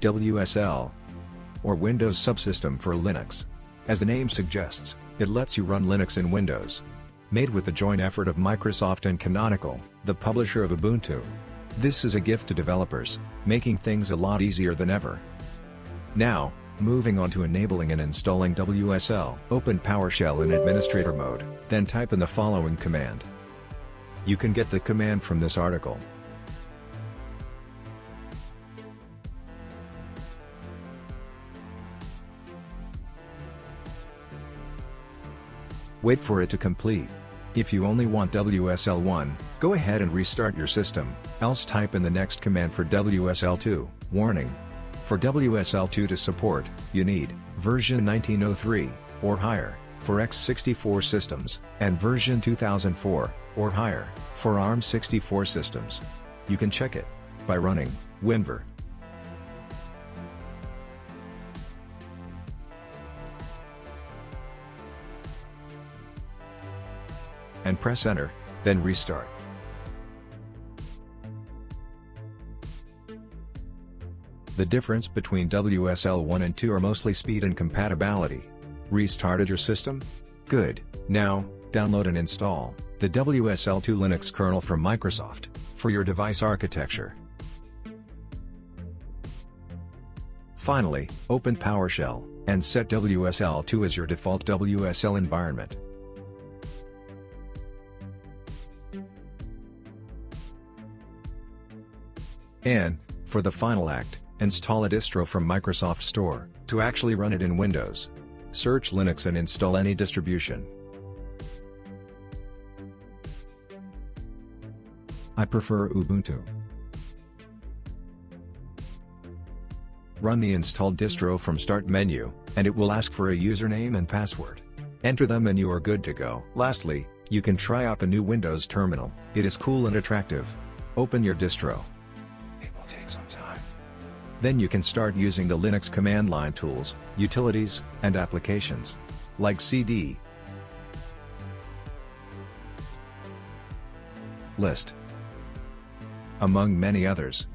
WSL, or Windows Subsystem for Linux. As the name suggests, it lets you run Linux in Windows. Made with the joint effort of Microsoft and Canonical, the publisher of Ubuntu. This is a gift to developers, making things a lot easier than ever. Now, moving on to enabling and installing WSL. Open PowerShell in administrator mode, then type in the following command. You can get the command from this article. Wait for it to complete. If you only want WSL1, go ahead and restart your system, else type in the next command for WSL2. Warning! For WSL2 to support, you need version 1903 or higher for x64 systems, and version 2004 or higher for ARM64 systems. You can check it by running winver and press enter, then restart. The difference between WSL 1 and 2 are mostly speed and compatibility. Restarted your system? Good. Now, download and install the WSL2 Linux kernel from Microsoft for your device architecture. Finally, open PowerShell and set WSL2 as your default WSL environment. And, for the final act, install a distro from Microsoft Store to actually run it in Windows. Search Linux and install any distribution. I prefer Ubuntu. Run the installed distro from Start menu, and it will ask for a username and password. Enter them and you are good to go. Lastly, you can try out the new Windows terminal. It is cool and attractive. Open your distro. Some time. Then you can start using the Linux command line tools, utilities, and applications like cd, list, among many others.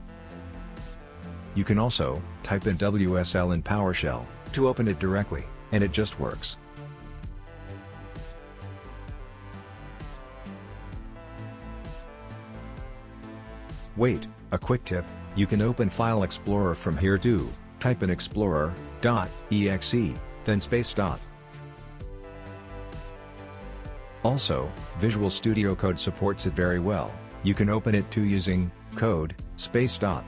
You can also type in WSL in PowerShell to open it directly, and it just works. Wait, a quick tip. You can open File Explorer from here too. Type in explorer.exe, then space dot. Also, Visual Studio Code supports it very well. You can open it too using code space dot.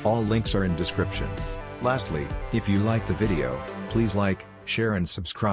All links are in description. Lastly, if you like the video, please like, share and subscribe.